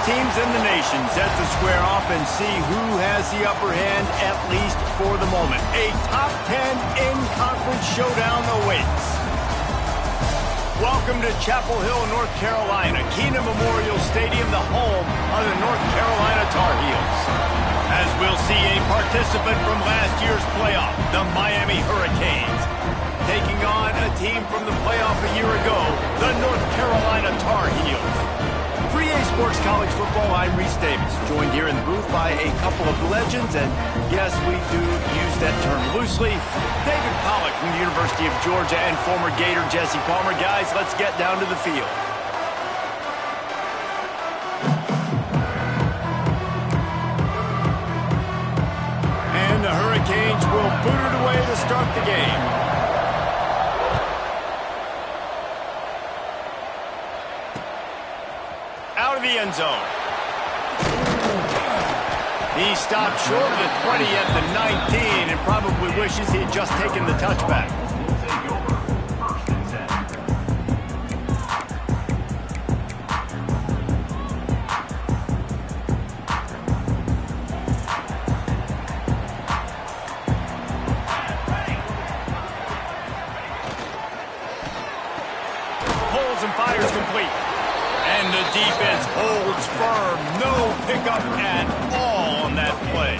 teams in the nation set to square off and see who has the upper hand, at least for the moment. A top 10 in-conference showdown awaits. Welcome to Chapel Hill, North Carolina, Keenan Memorial Stadium, the home of the North Carolina Tar Heels. As we'll see a participant from last year's playoff, the Miami Hurricanes, taking on a team from the playoff a year ago, the North Carolina Tar Heels. For EA Sports College Football, I'm Reese Davis, joined here in the booth by a couple of legends, and yes, we do use that term loosely. David Pollack from the University of Georgia and former Gator Jesse Palmer. Guys, let's get down to the field. And the Hurricanes will boot it away to start the game. Out of the end zone. He stopped short of the 20 at the 19 and probably wishes he had just taken the touchback. Pulls and fires complete. And the defense holds firm. No pickup at all on that play.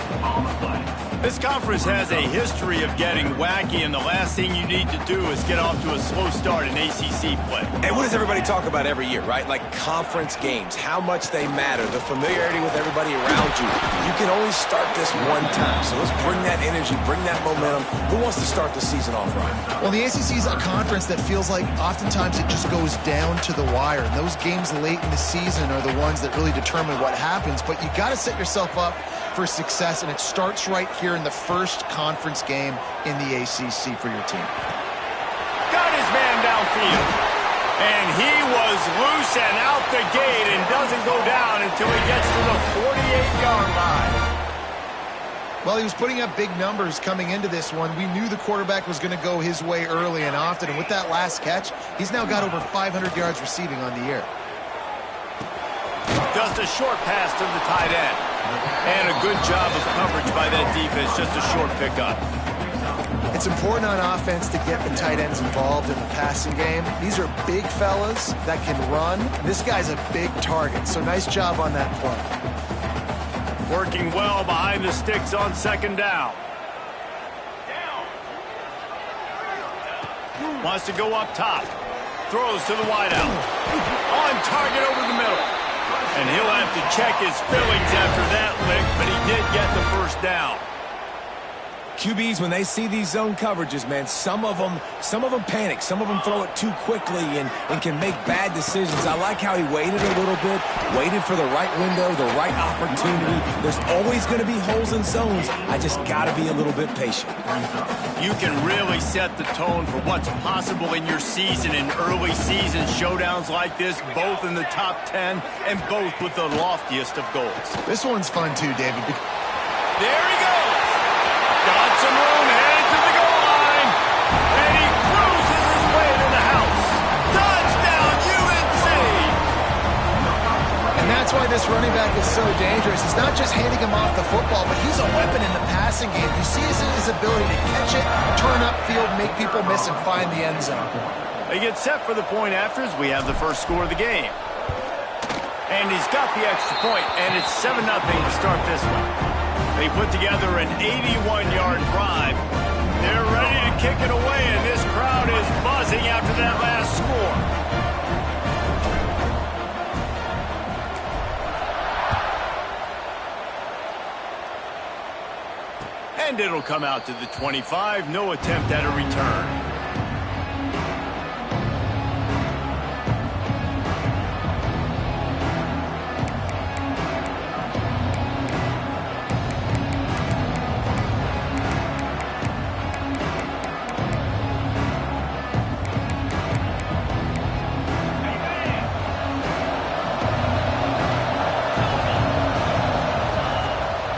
This conference has a history of getting wacky, and the last thing you need to do is get off to a slow start in ACC play. And what does everybody talk about every year, right? Like conference games, how much they matter, the familiarity with everybody around you. You can only start this one time, so let's bring that energy, bring that momentum. Who wants to start the season off right? Well, the ACC is a conference that feels like oftentimes it just goes down to the wire, and those games late in the season are the ones that really determine what happens, but you got to set yourself up for success, and it starts right here in the first conference game in the ACC for your team. Got his man downfield, and he was loose and out the gate and doesn't go down until he gets to the 48-yard line. Well, he was putting up big numbers coming into this one. We knew the quarterback was going to go his way early and often, and with that last catch, he's now got over 500 yards receiving on the year. Just a short pass to the tight end. And a good job of coverage by that defense, just a short pickup. It's important on offense to get the tight ends involved in the passing game. These are big fellas that can run. This guy's a big target, so nice job on that play. Working well behind the sticks on second down. Wants to go up top. Throws to the wideout. On target over the middle. And he'll have to check his fillings after that lick, but he did get the first down. QBs, when they see these zone coverages, man, some of them panic. Some of them throw it too quickly and can make bad decisions. I like how he waited a little bit, waited for the right window, the right opportunity. There's always going to be holes in zones. I just got to be a little bit patient. You can really set the tone for what's possible in your season in early season showdowns like this, both in the top 10 and both with the loftiest of goals. This one's fun too, David. There he goes. Got some room, headed to the goal line, and he cruises his way to the house. Touchdown, UNC! And that's why this running back is so dangerous. He's not just handing him off the football, but he's a weapon in the passing game. You see his ability to catch it, turn upfield, make people miss, and find the end zone. They get set for the point after as we have the first score of the game. And he's got the extra point, and it's 7-0 to start this one. They put together an 81-yard drive. They're ready to kick it away, and this crowd is buzzing after that last score. And it'll come out to the 25. No attempt at a return.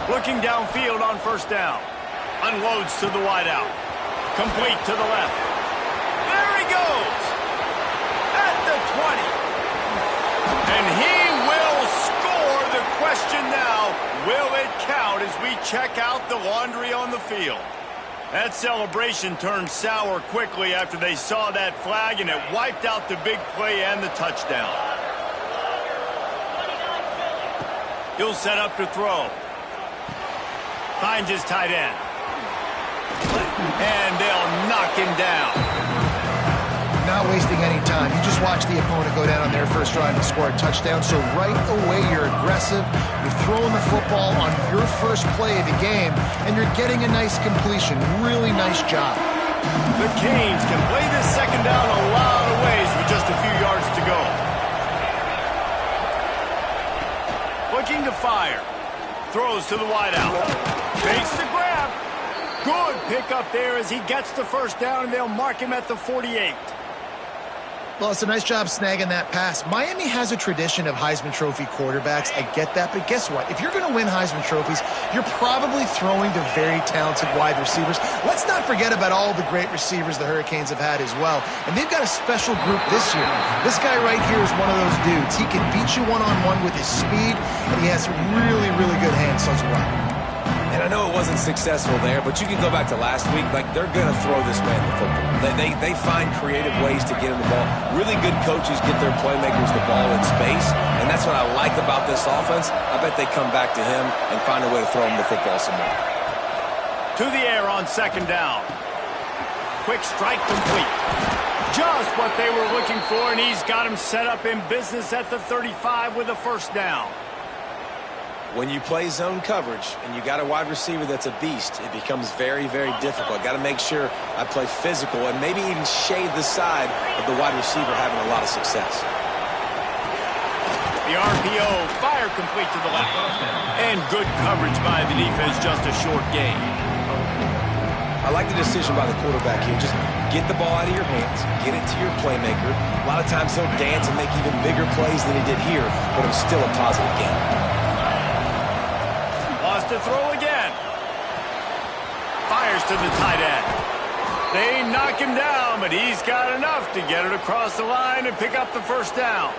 Looking downfield on first down. Unloads to the wideout. Complete to the left. There he goes. At the 20. And he will score as we check out the laundry on the field. That celebration turned sour quickly after they saw that flag, and it wiped out the big play and the touchdown. He'll set up to throw. Finds his tight end. And they'll knock him down. Not wasting any time. You just watch the opponent go down on their first drive and score a touchdown. So right away, you're aggressive. You're throwing the football on your first play of the game, and you're getting a nice completion. Really nice job. The Canes can play this second down a lot of ways with just a few yards to go. Looking to fire. Throws to the wideout. Makes the grab. Good pickup there as he gets the first down, and they'll mark him at the 48. Well, it's a nice job snagging that pass. Miami has a tradition of Heisman Trophy quarterbacks. I get that, but guess what? If you're going to win Heisman Trophies, you're probably throwing to very talented wide receivers. Let's not forget about all the great receivers the Hurricanes have had as well. And they've got a special group this year. This guy right here is one of those dudes. He can beat you one-on-one with his speed, and he has really, really good hands as well. And I know it wasn't successful there, but you can go back to last week. Like, they're going to throw this man the football. They find creative ways to get him the ball. Really good coaches get their playmakers the ball in space, and that's what I like about this offense. I bet they come back to him and find a way to throw him the football some more. To the air on second down. Quick strike complete. Just what they were looking for, and he's got him set up in business at the 35 with a first down. When you play zone coverage and you got a wide receiver that's a beast, it becomes very, very difficult. Got to make sure I play physical and maybe even shade the side of the wide receiver having a lot of success. The RPO, fire complete to the left. And good coverage by the defense, just a short gain. I like the decision by the quarterback here. Just get the ball out of your hands, get it to your playmaker. A lot of times he'll dance and make even bigger plays than he did here, but it was still a positive game. To throw again. Fires to the tight end. They knock him down, but he's got enough to get it across the line and pick up the first down.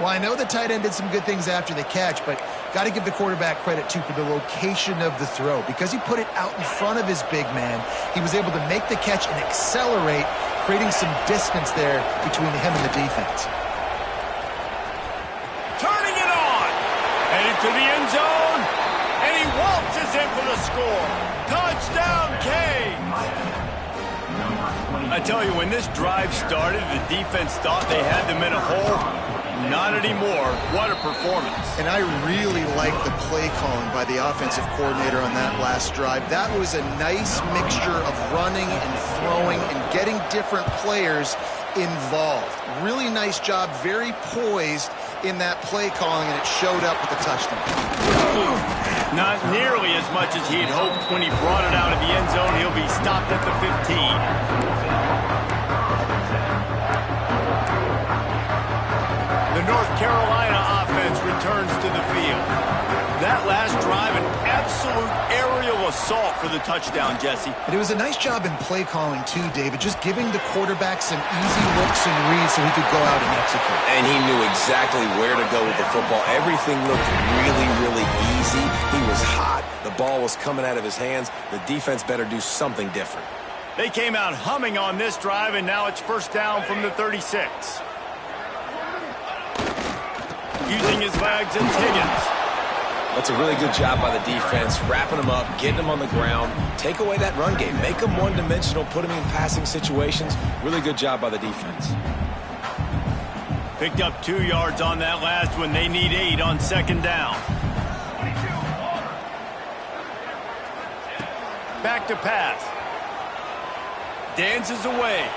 Well, I know the tight end did some good things after the catch, but got to give the quarterback credit, too, for the location of the throw. Because he put it out in front of his big man, he was able to make the catch and accelerate, creating some distance there between him and the defense. Turning it on. Headed to the end zone. And he waltzes in for the score. Touchdown, Canes. I tell you, when this drive started, the defense thought they had them in a hole. Not anymore. What a performance. And I really like the play calling by the offensive coordinator on that last drive. That was a nice mixture of running and throwing and getting different players involved. Really nice job, very poised in that play calling, and it showed up with a touchdown. Not nearly as much as he had hoped when he brought it out of the end zone. He'll be stopped at the 15. The North Carolina offense returns to the field. That last drive, an absolute aerial assault for the touchdown, Jesse. And it was a nice job in play calling, too, David, just giving the quarterback some easy looks and reads so he could go out and execute. And he knew exactly where to go with the football. Everything looked really, really easy. He was hot. The ball was coming out of his hands. The defense better do something different. They came out humming on this drive, and now it's first down from the 36. Using his legs, it's Higgins. That's a really good job by the defense, wrapping them up, getting them on the ground. Take away that run game. Make them one-dimensional, put them in passing situations. Really good job by the defense. Picked up 2 yards on that last one. They need 8 on second down. Back to pass. Dances away.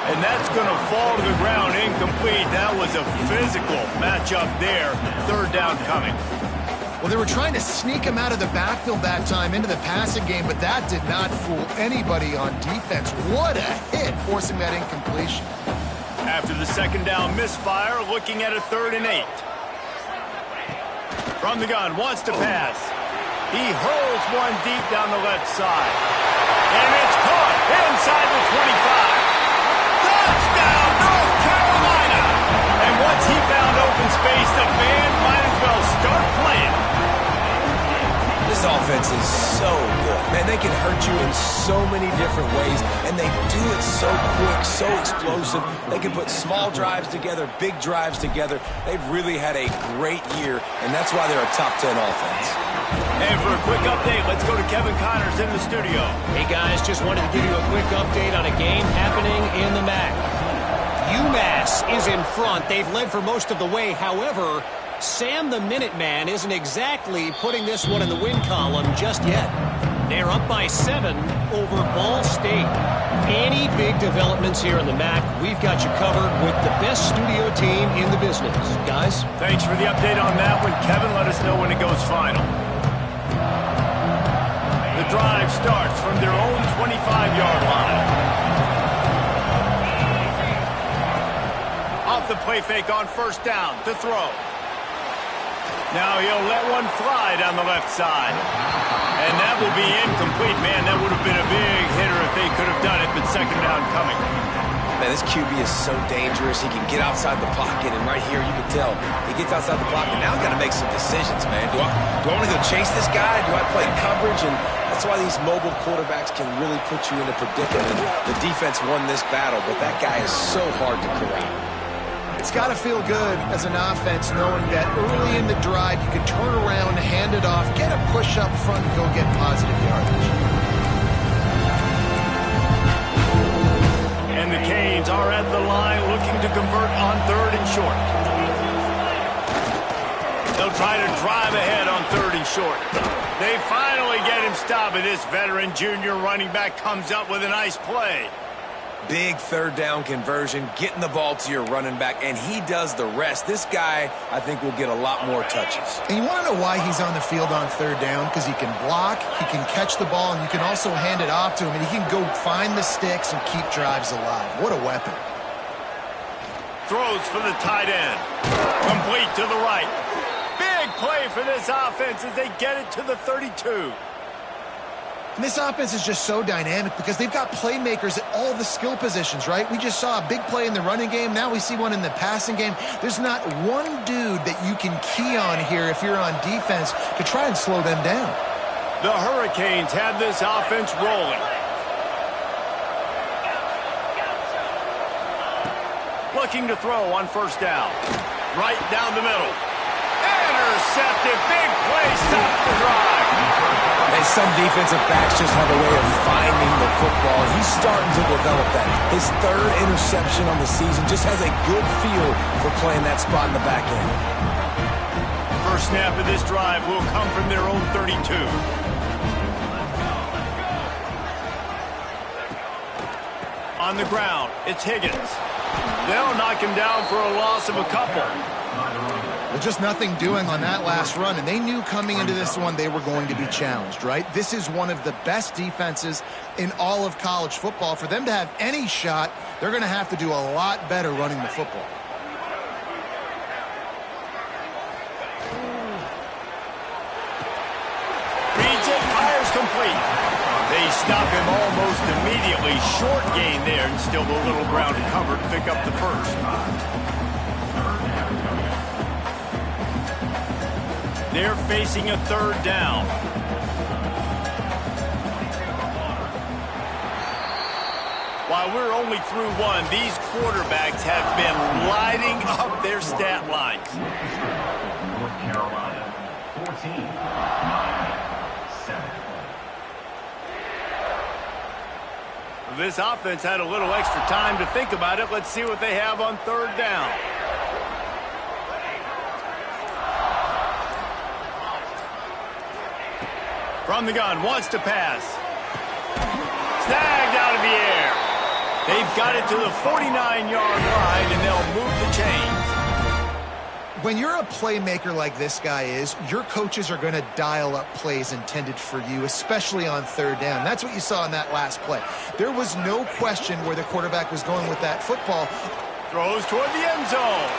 And that's going to fall to the ground incomplete. That was a physical matchup there. Third down coming. Well, they were trying to sneak him out of the backfield that time into the passing game, but that did not fool anybody on defense. What a hit, forcing that incompletion. After the second down misfire, looking at a 3rd and 8. From the gun, wants to pass. He hurls one deep down the left side. And it's caught inside the 25. Touchdown, North Carolina! And once he found open space, the band might as well defense is so good. Man, they can hurt you in so many different ways, and they do it so quick, so explosive. They can put small drives together, big drives together. They've really had a great year, and that's why they're a top 10 offense. And for a quick update, let's go to Kevin Connors in the studio. Hey, guys, just wanted to give you a quick update on a game happening in the MAC. UMass is in front. They've led for most of the way. However, Sam the Minuteman isn't exactly putting this one in the win column just yet. They're up by 7 over Ball State. Any big developments here in the MAC, we've got you covered with the best studio team in the business. Guys? Thanks for the update on that one. Kevin, let us know when it goes final. The drive starts from their own 25-yard line. Off the play fake on first down to throw. Now he'll let one fly down the left side. And that will be incomplete. Man, that would have been a big hitter if they could have done it, but second down coming. Man, this QB is so dangerous. He can get outside the pocket, and right here you can tell he gets outside the pocket. Now I've got to make some decisions, man. Do I want to go chase this guy? Do I play coverage? And that's why these mobile quarterbacks can really put you in a predicament. The defense won this battle, but that guy is so hard to corral. It's got to feel good as an offense knowing that early in the drive you can turn around, hand it off, get a push up front, and go get positive yardage. And the Canes are at the line looking to convert on 3rd and short. They'll try to drive ahead on 3rd and short. They finally get him stopped, and this veteran junior running back comes up with a nice play. Big 3rd down conversion, getting the ball to your running back, and he does the rest. This guy, I think, will get a lot more touches. And you want to know why he's on the field on 3rd down? Because he can block, he can catch the ball, and you can also hand it off to him, and he can go find the sticks and keep drives alive. What a weapon. Throws for the tight end. Complete to the right. Big play for this offense as they get it to the 32. And this offense is just so dynamic because they've got playmakers at all the skill positions, right? We just saw a big play in the running game. Now we see one in the passing game. There's not one dude that you can key on here if you're on defense to try and slow them down. The Hurricanes have this offense rolling. Looking to throw on first down. Right down the middle. Intercepted. Big play. Stops the drive. And some defensive backs just have a way of finding the football. He's starting to develop that. His 3rd interception on the season just has a good feel for playing that spot in the back end. First snap of this drive will come from their own 32. On the ground, it's Higgins. They'll knock him down for a loss of a couple. Well, just nothing doing on that last run, and they knew coming into this one they were going to be challenged, right? This is one of the best defenses in all of college football. For them to have any shot, they're going to have to do a lot better running the football. Reads it, fires complete. They stop him almost immediately. Short gain there, and still a little ground to cover to pick up the first. They're facing a 3rd down. While we're only through one, these quarterbacks have been lighting up their stat lines. North Carolina, 14, 9, 7. This offense had a little extra time to think about it. Let's see what they have on 3rd down. From the gun, wants to pass. Snagged out of the air. They've got it to the 49-yard line, and they'll move the chains. When you're a playmaker like this guy is, your coaches are going to dial up plays intended for you, especially on 3rd down. That's what you saw in that last play. There was no question where the quarterback was going with that football. Throws toward the end zone.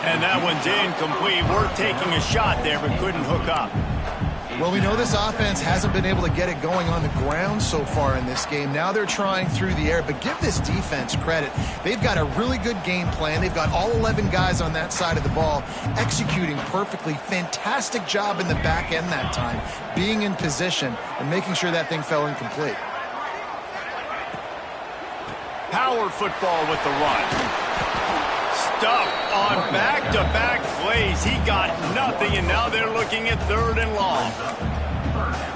And that one's incomplete. Worth taking a shot there, but couldn't hook up. Well, we know this offense hasn't been able to get it going on the ground so far in this game. Now they're trying through the air, but give this defense credit. They've got a really good game plan. They've got all 11 guys on that side of the ball executing perfectly. Fantastic job in the back end that time, being in position and making sure that thing fell incomplete. Power football with the run. Stuffed on back-to-back plays. He got nothing, and now they're looking at 3rd and long.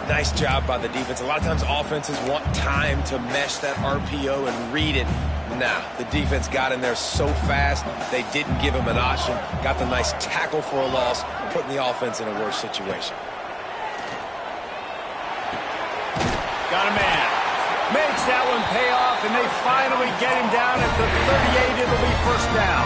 Nice job by the defense. A lot of times offenses want time to mesh that RPO and read it. Nah, the defense got in there so fast, they didn't give him an option. Got the nice tackle for a loss, putting the offense in a worse situation. Got a man. Makes that one pay off, and they finally get him down at the 38. It'll be 1st down.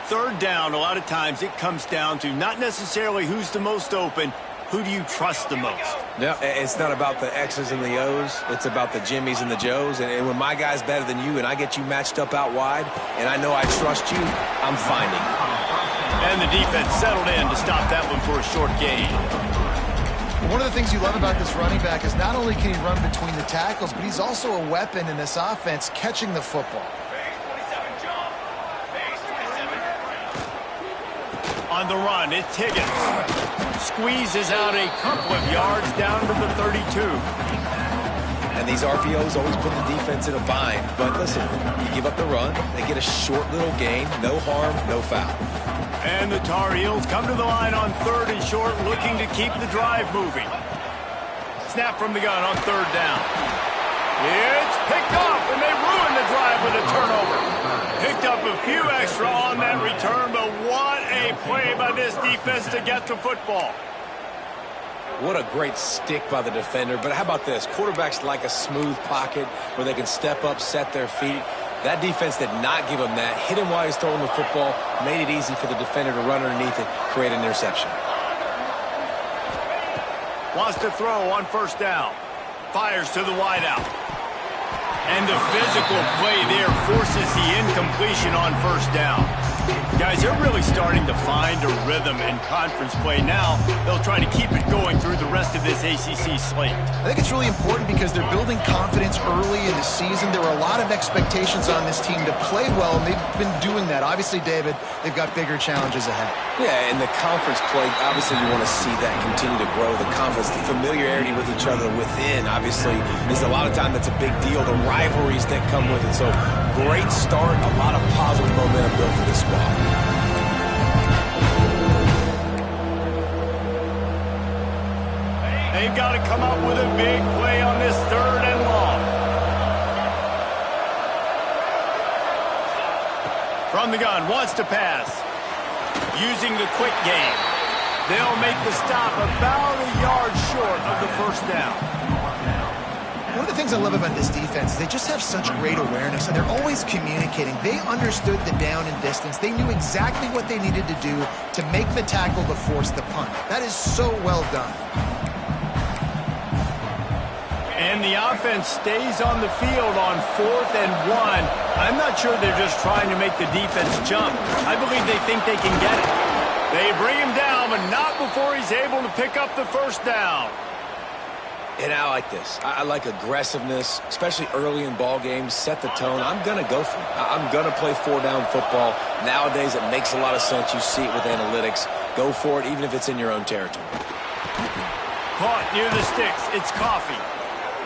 3rd down, a lot of times it comes down to not necessarily who's the most open, who do you trust the most? No, it's not about the X's and the O's. It's about the Jimmys and the Joes. And when my guy's better than you and I get you matched up out wide, and I know I trust you, I'm finding. And the defense settled in to stop that one for a short gain. One of the things you love about this running back is not only can he run between the tackles, but he's also a weapon in this offense catching the football. On the run, it's Higgins. Squeezes out a couple of yards down to the 32. And these RPOs always put the defense in a bind. But listen, you give up the run, they get a short little gain, no harm, no foul. And the Tar Heels come to the line on 3rd and short, looking to keep the drive moving. Snap from the gun on 3rd down. It's picked off, and they ruin the drive with a turnover. Picked up a few extra on that return, but what a play by this defense to get the football. What a great stick by the defender. But how about this? Quarterbacks like a smooth pocket where they can step up, set their feet. That defense did not give him that. Hit him while he's throwing the football, made it easy for the defender to run underneath it, create an interception. Wants to throw on 1st down. Fires to the wideout. And the physical play there forces the incompletion on 1st down. Guys, they're really starting to find a rhythm in conference play now. They'll try to keep it going through the rest of this ACC slate. I think it's really important because they're building confidence early in the season. There were a lot of expectations on this team to play well, and they've been doing that. Obviously, David, they've got bigger challenges ahead. Yeah, and the conference play, obviously you want to see that continue to grow. The confidence, the familiarity with each other within, obviously, is a lot of time that's a big deal. The rivalries that come with it. So, great start, a lot of positive momentum built for this squad. They've got to come up with a big play on this 3rd and long. From the gun, wants to pass. Using the quick game. They'll make the stop about a yard short of the 1st down. One of the things I love about this defense is they just have such great awareness, and they're always communicating. They understood the down and distance. They knew exactly what they needed to do to make the tackle to force the punt. That is so well done. And the offense stays on the field on 4th and 1. I'm not sure they're just trying to make the defense jump. I believe they think they can get it. They bring him down, but not before he's able to pick up the 1st down. And I like this. I like aggressiveness, especially early in ball games. Set the tone. I'm going to go for it. I'm going to play 4-down football. Nowadays, it makes a lot of sense. You see it with analytics. Go for it, even if it's in your own territory. Caught near the sticks. It's Coffee.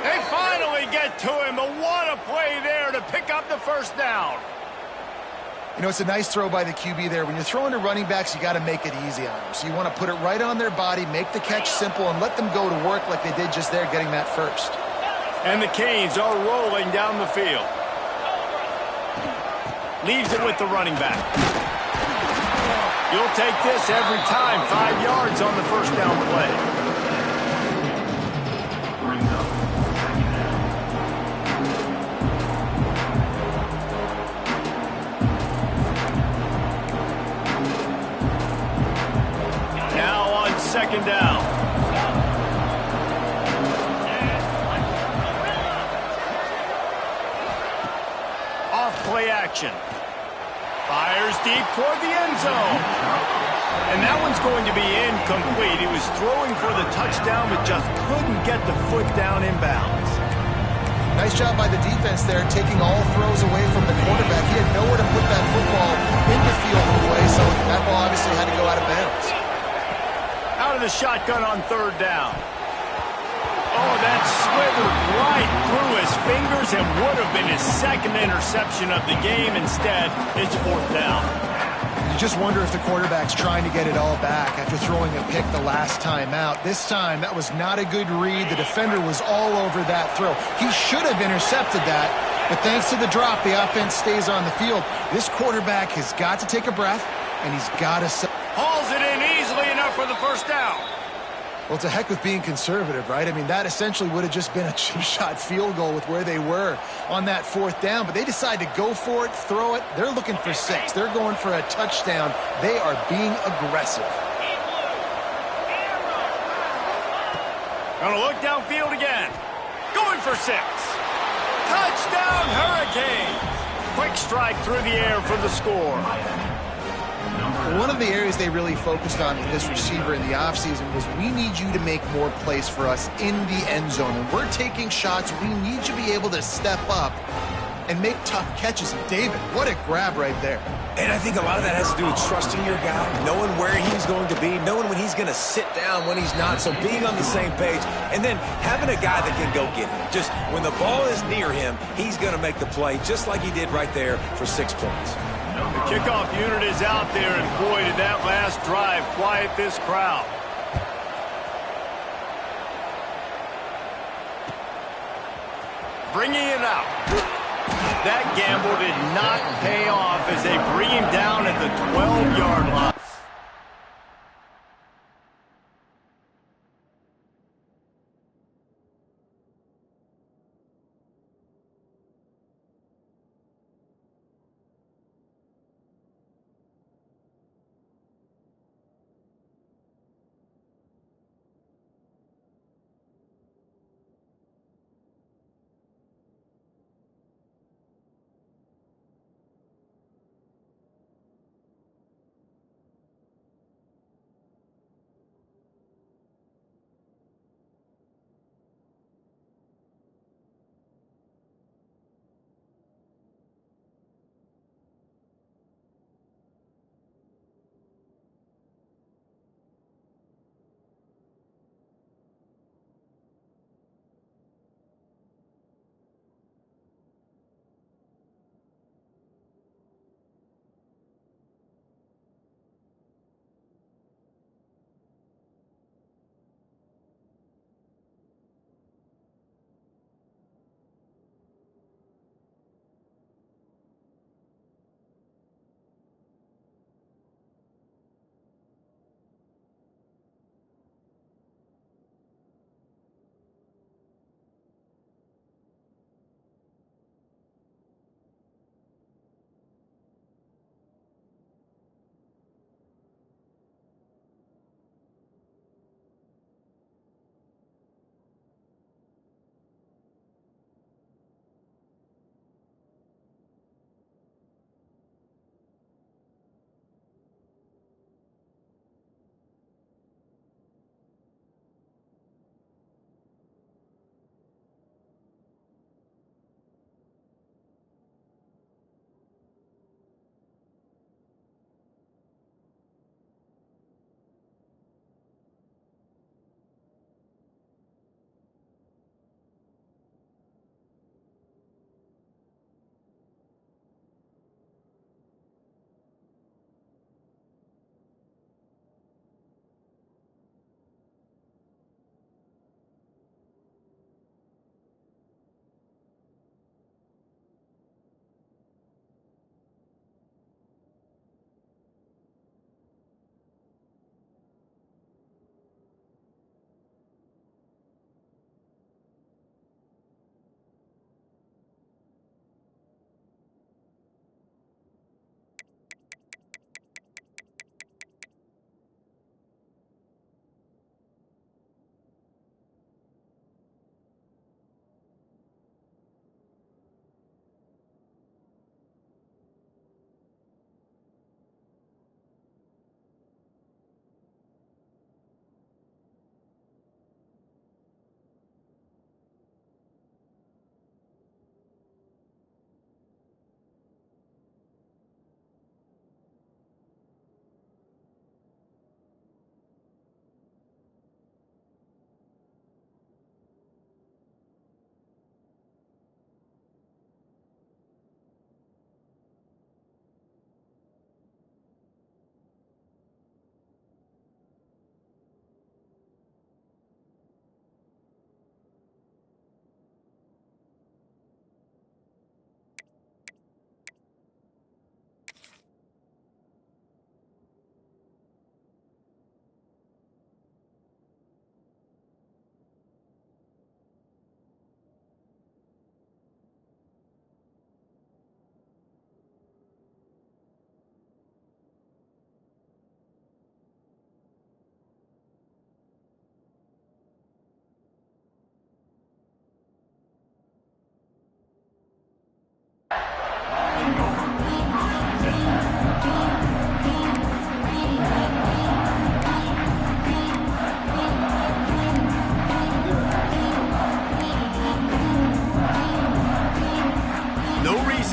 They finally get to him, but what a play there to pick up the 1st down. You know, it's a nice throw by the QB there. When you're throwing to running backs, you got to make it easy on them. So you want to put it right on their body, make the catch simple, and let them go to work like they did just there, getting that 1st. And the Canes are rolling down the field. Leaves it with the running back. You'll take this every time. 5 yards on the 1st down play. Second down. Off play action. Fires deep toward the end zone. And that one's going to be incomplete. He was throwing for the touchdown, but just couldn't get the foot down in bounds. Nice job by the defense there, taking all throws away from the quarterback. He had nowhere to put that football in the field of play, so that ball obviously had to go out of bounds. Out of the shotgun on third down. Oh, that slithered right through his fingers and would have been his second interception of the game. Instead, it's fourth down. You just wonder if the quarterback's trying to get it all back after throwing a pick the last time out. This time, that was not a good read. The defender was all over that throw. He should have intercepted that, but thanks to the drop, the offense stays on the field. This quarterback has got to take a breath, and he's got to... Hauls it in easily enough for the first down. Well, to heck with being conservative, right? I mean, that essentially would have just been a two-shot field goal with where they were on that fourth down. But they decide to go for it, throw it. They're looking for 6. They're going for a touchdown. They are being aggressive. Gonna look downfield again. Going for 6. Touchdown, Hurricane. Quick strike through the air for the score. One of the areas they really focused on with this receiver in the offseason was, we need you to make more plays for us in the end zone. When we're taking shots, we need you to be able to step up and make tough catches. And David, what a grab right there. And I think a lot of that has to do with trusting your guy, knowing where he's going to be, knowing when he's going to sit down, when he's not, so being on the same page, and then having a guy that can go get it. Just when the ball is near him, he's going to make the play, just like he did right there for 6 points. The kickoff unit is out there, and boy, did that last drive quiet this crowd. Bringing it out. That gamble did not pay off as they bring him down at the 12-yard line.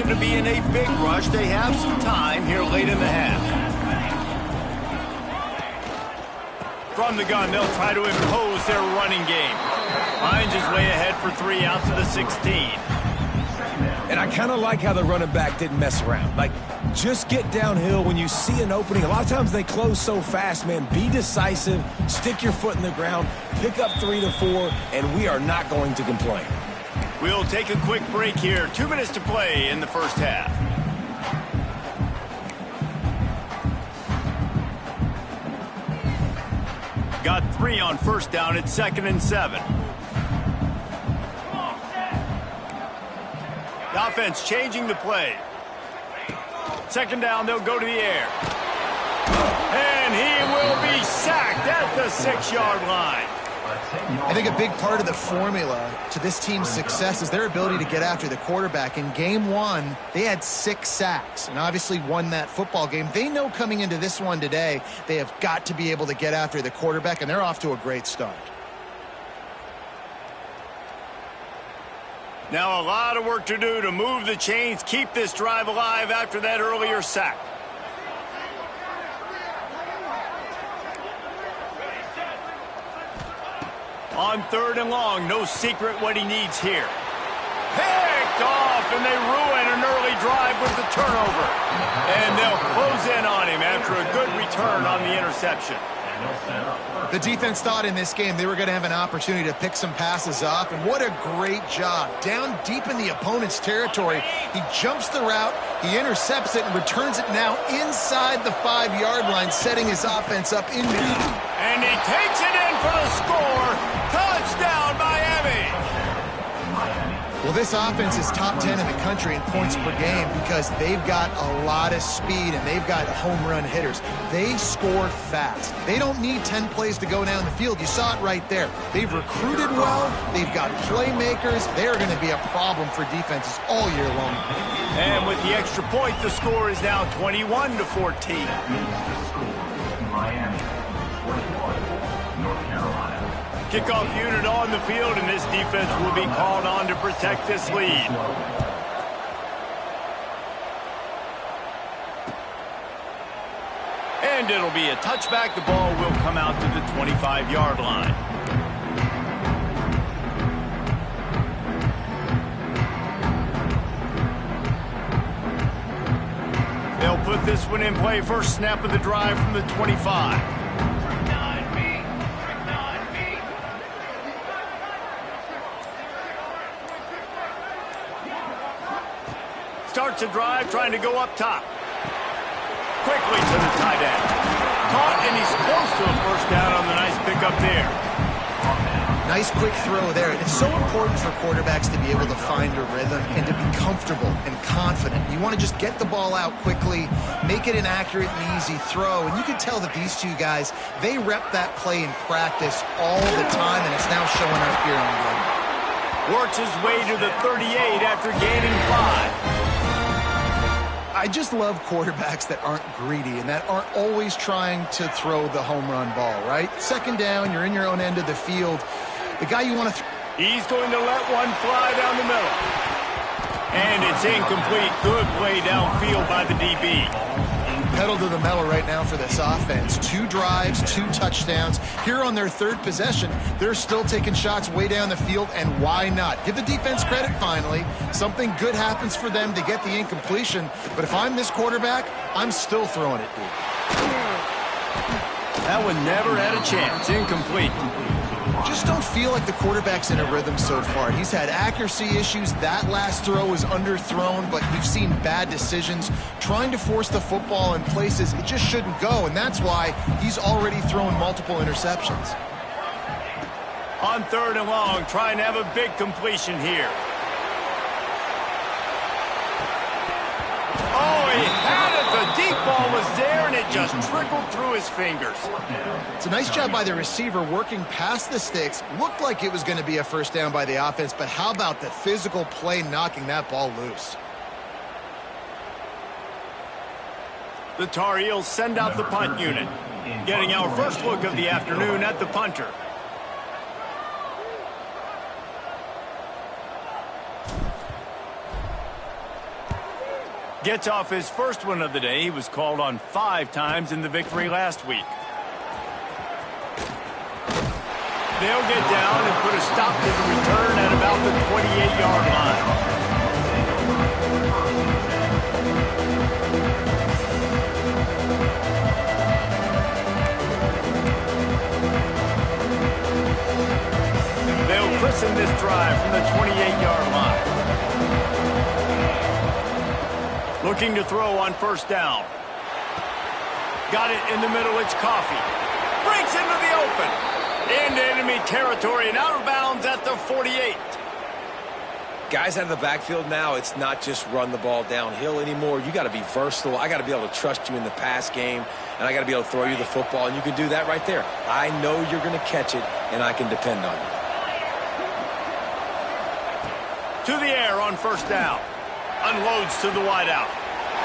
to be in a big rush. They have some time here late in the half. From the gun, they'll try to impose their running game. Hines is way ahead for 3 out to the 16. And I kind of like how the running back didn't mess around. Like, just get downhill when you see an opening. A lot of times they close so fast, man. Be decisive, stick your foot in the ground, pick up 3 to 4, and we are not going to complain. We'll take a quick break here. 2 minutes to play in the first half. Got 3 on first down. It's 2nd and 7. The offense changing the play. 2nd down, they'll go to the air. And he will be sacked at the 6-yard line. I think a big part of the formula to this team's success is their ability to get after the quarterback. In game 1, they had 6 sacks and obviously won that football game. They know coming into this one today, they have got to be able to get after the quarterback, and they're off to a great start. Now a lot of work to do to move the chains, keep this drive alive after that earlier sack. On 3rd and long, no secret what he needs here. Picked off, and they ruin an early drive with the turnover. And they'll close in on him after a good return on the interception. The defense thought in this game they were going to have an opportunity to pick some passes off, and what a great job. Down deep in the opponent's territory, he jumps the route, he intercepts it, and returns it now inside the 5-yard line, setting his offense up in the... And he takes it in for the score. Touchdown, Miami! Well, this offense is top 10 in the country in points per game because they've got a lot of speed and they've got home run hitters. They score fast. They don't need 10 plays to go down the field. You saw it right there. They've recruited well. They've got playmakers. They're going to be a problem for defenses all year long. And with the extra point, the score is now 21-14. Miami, 41, North Carolina. Kickoff unit on the field, and this defense will be called on to protect this lead. And it'll be a touchback. The ball will come out to the 25-yard line. They'll put this one in play. First snap of the drive from the 25. Starts a drive, trying to go up top. Quickly to the tight end. Caught, and he's close to a first down on the nice pickup there. Nice quick throw there. It's so important for quarterbacks to be able to find a rhythm and to be comfortable and confident. You want to just get the ball out quickly, make it an accurate and easy throw. And you can tell that these two guys, they rep that play in practice all the time, and it's now showing up here on the game. Works his way to the 38 after gaining 5. I just love quarterbacks that aren't greedy and that aren't always trying to throw the home run ball, right? 2nd down, you're in your own end of the field. The guy you want to... He's going to let one fly down the middle. And it's incomplete. Good play downfield by the DB. Pedal to the metal right now for this offense. 2 drives, 2 touchdowns. Here on their 3rd possession, they're still taking shots way down the field, and why not? Give the defense credit finally. Something good happens for them to get the incompletion, but if I'm this quarterback, I'm still throwing it deep. That one never had a chance. Incomplete. Just don't feel like the quarterback's in a rhythm so far. He's had accuracy issues. That last throw was underthrown, but we've seen bad decisions, trying to force the football in places it just shouldn't go, and that's why he's already thrown multiple interceptions. On 3rd and long, trying to have a big completion here. Oh, he had it. The deep ball was there, and it just trickled through his fingers. It's a nice job by the receiver working past the sticks. Looked like it was going to be a first down by the offense, but how about the physical play knocking that ball loose? The Tar Heels send out the punt unit. Getting our first look of the afternoon at the punter. Gets off his first one of the day. He was called on 5 times in the victory last week. They'll get down and put a stop to the return at about the 28-yard line. They'll christen this drive from the 28-yard line. Looking to throw on first down. Got it in the middle. It's Coffee. Breaks into the open. Into enemy territory and out of bounds at the 48. Guys out of the backfield now, it's not just run the ball downhill anymore. You got to be versatile. I got to be able to trust you in the pass game, and I got to be able to throw you the football, and you can do that right there. I know you're going to catch it, and I can depend on you. To the air on first down. Unloads to the wideout.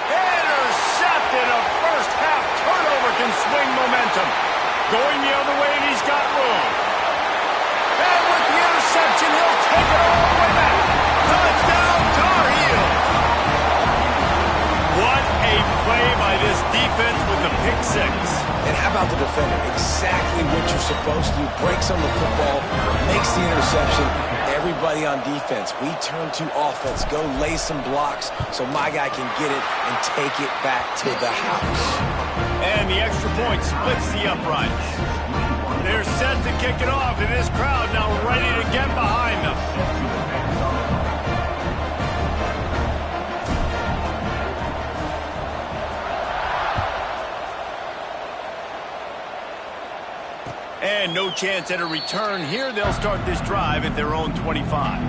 Intercepted. A first half turnover can swing momentum. Going the other way, and he's got room. And with the interception, he'll take it all the way back. Touchdown, Tar Heels. What a play by this defense with the pick six. And how about the defender? Exactly what you're supposed to do. Breaks on the football, makes the interception. Everybody on defense, we turn to offense. Go lay some blocks so my guy can get it and take it back to the house. And the extra point splits the uprights. They're set to kick it off, and this crowd now ready to get behind them. And no chance at a return here. They'll start this drive at their own 25.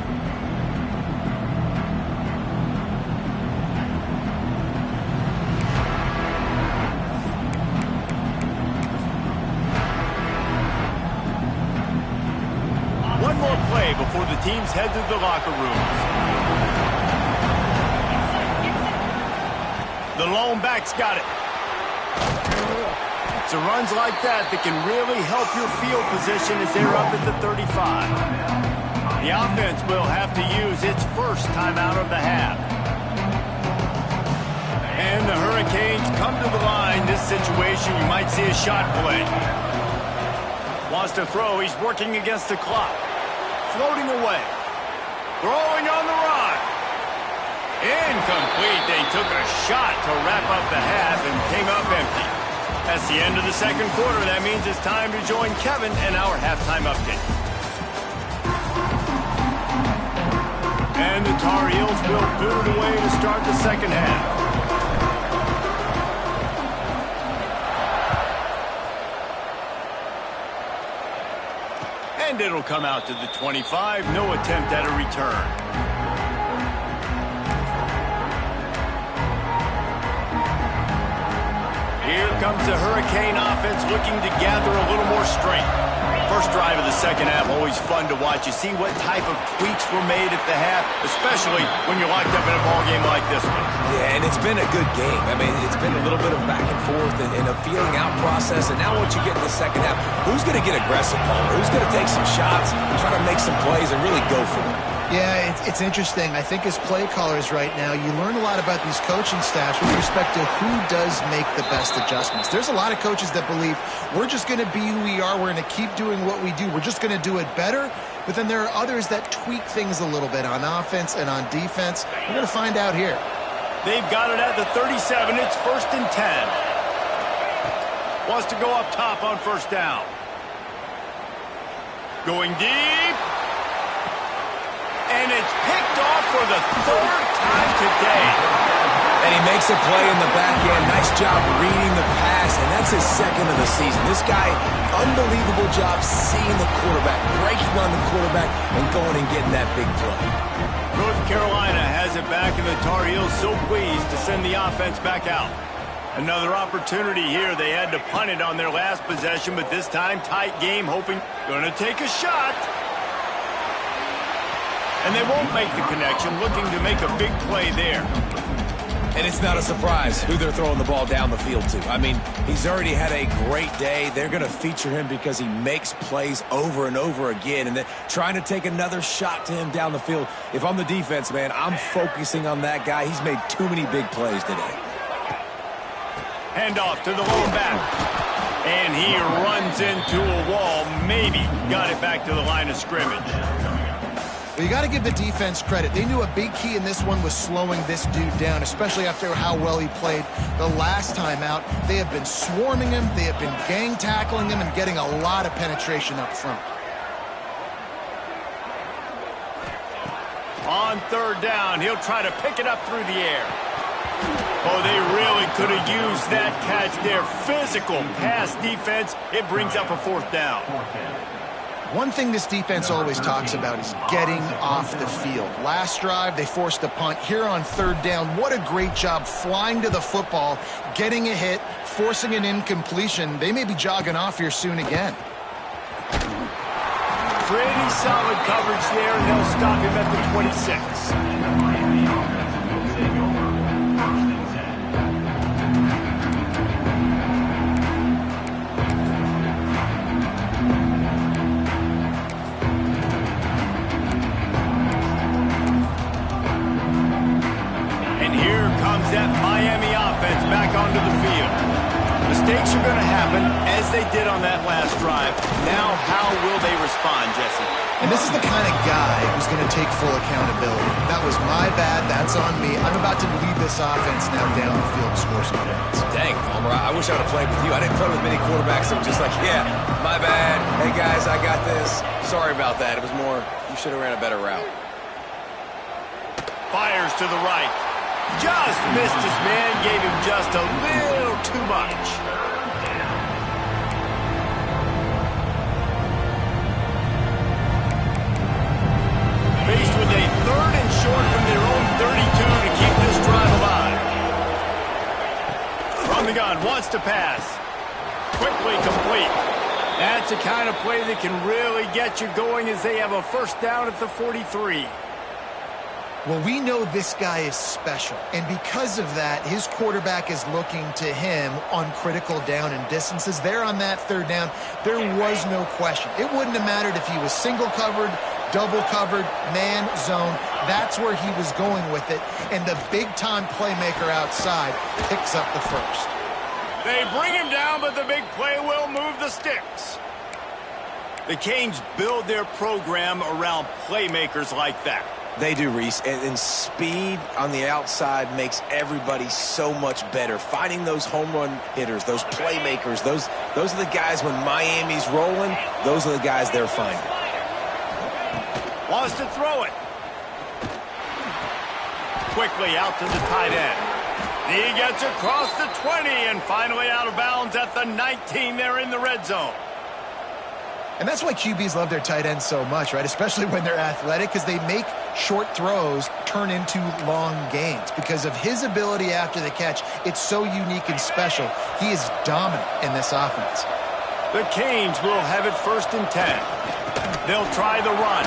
One more play before the teams head to the locker rooms. The lone back's got it. It's runs like that that can really help your field position as they're up at the 35. The offense will have to use its first timeout of the half. And the Hurricanes come to the line. This situation, you might see a shot play. Wants to throw. He's working against the clock. Floating away. Throwing on the run. Incomplete. They took a shot to wrap up the half and came up empty. That's the end of the second quarter. That means it's time to join Kevin and our halftime update. And the Tar Heels will boot away to start the second half. And it'll come out to the 25. No attempt at a return. Here comes the Hurricane offense looking to gather a little more strength. First drive of the second half, always fun to watch. You see what type of tweaks were made at the half, especially when you're locked up in a ball game like this one. Yeah, and it's been a good game. I mean, it's been a little bit of back and forth and a feeling out process. And now once you get in the second half, who's going to get aggressive, Paul? Who's going to take some shots, try to make some plays, and really go for it? Yeah, it's interesting. I think as play callers right now, you learn a lot about these coaching staffs with respect to who does make the best adjustments. There's a lot of coaches that believe we're just going to be who we are. We're going to keep doing what we do. We're just going to do it better. But then there are others that tweak things a little bit on offense and on defense. We're going to find out here. They've got it at the 37. It's 1st and 10. Wants to go up top on first down. Going deep. And it's picked off for the 3rd time today. And he makes a play in the back end. Nice job reading the pass, and that's his second of the season. This guy, unbelievable job seeing the quarterback, breaking on the quarterback, and going and getting that big play. North Carolina has it back, and the Tar Heels so pleased to send the offense back out. Another opportunity here. They had to punt it on their last possession, but this time tight game, hoping going to take a shot. And they won't make the connection, looking to make a big play there. And it's not a surprise who they're throwing the ball down the field to. I mean, he's already had a great day. They're going to feature him because he makes plays over and over again. And they're trying to take another shot to him down the field. If I'm the defense, man, I'm focusing on that guy. He's made too many big plays today. Handoff to the lower back. And he runs into a wall. Maybe got it back to the line of scrimmage. Well, you got to give the defense credit. They knew a big key in this one was slowing this dude down, especially after how well he played the last time out. They have been swarming him. They have been gang tackling him and getting a lot of penetration up front. On third down, he'll try to pick it up through the air. Oh, they really could have used that catch there. Physical pass defense. It brings up a fourth down. One thing this defense always talks about is getting off the field. Last drive, they forced a punt. Here on third down, what a great job flying to the football, getting a hit, forcing an incompletion. They may be jogging off here soon again. Pretty solid coverage there, and they'll stop him at the 26. Miami offense will take over. First and 10. And here comes that Miami offense back onto the field. Mistakes are going to happen, as they did on that last drive. Now, how will they respond, Jesse? And this is the kind of guy who's going to take full accountability. That was my bad. That's on me. I'm about to lead this offense now down the field to score some points. Dang, Palmer, I wish I would have played with you. I didn't play with many quarterbacks that were just like, yeah, my bad. Hey, guys, I got this. Sorry about that. It was more, you should have ran a better route. Fires to the right. Just missed his man. Gave him just a little too much. Faced with a third and short from their own 32 to keep this drive alive. From the gun, wants to pass. Quickly complete. That's the kind of play that can really get you going as they have a first down at the 43. Well, we know this guy is special, and because of that, his quarterback is looking to him on critical down and distances. There on that third down, there was no question. It wouldn't have mattered if he was single covered, double covered, man, zone. That's where he was going with it, and the big-time playmaker outside picks up the first. They bring him down, but the big play will move the sticks. The Canes build their program around playmakers like that. They do, Reese, and speed on the outside makes everybody so much better. Finding those home run hitters, those playmakers, those are the guys when Miami's rolling, those are the guys they're finding. Wants to throw it. Quickly out to the tight end. He gets across the 20 and finally out of bounds at the 19. They're in the red zone. And that's why QBs love their tight ends so much, right? Especially when they're athletic, because they make short throws turn into long gains. Because of his ability after the catch, it's so unique and special. He is dominant in this offense. The Canes will have it first and 10. They'll try the run.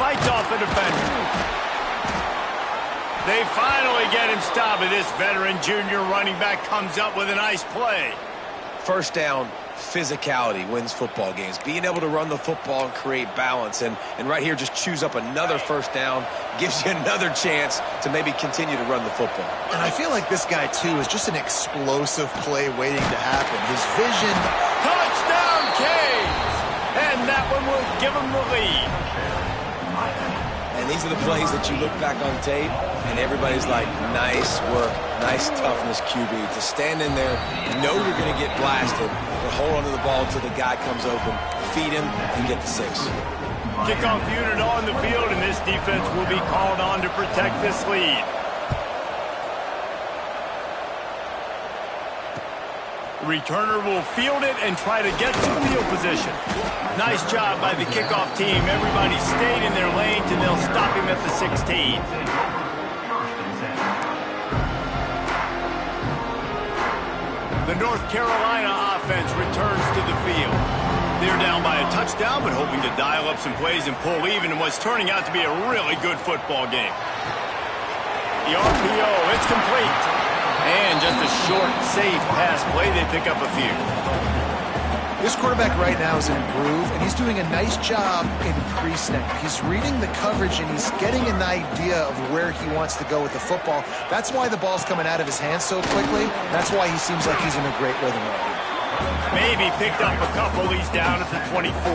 Fights off a defender. They finally get him stopped, and this veteran junior running back comes up with a nice play. First down, physicality wins football games. Being able to run the football and create balance. And right here, just choose up another first down, gives you another chance to maybe continue to run the football. And I feel like this guy, too, is just an explosive play waiting to happen. His vision. Touchdown, Canes! And that one will give them the lead. And these are the plays that you look back on tape, and everybody's like, nice work, nice toughness, QB. To stand in there, know you're going to get blasted, but hold onto the ball until the guy comes open, feed him, and get the 6. Kickoff unit on the field, and this defense will be called on to protect this lead. Returner will field it and try to get some field position. Nice job by the kickoff team. Everybody stayed in their lanes, and they'll stop him at the 16. The North Carolina offense returns to the field. They're down by a touchdown, but hoping to dial up some plays and pull even in what's turning out to be a really good football game. The RPO, it's complete. And just a short, safe pass play. They pick up a few. This quarterback right now is in a groove, and he's doing a nice job in pre-snap. He's reading the coverage, and he's getting an idea of where he wants to go with the football. That's why the ball's coming out of his hands so quickly. That's why he seems like he's in a great rhythm right now. Maybe picked up a couple. He's down at the 24.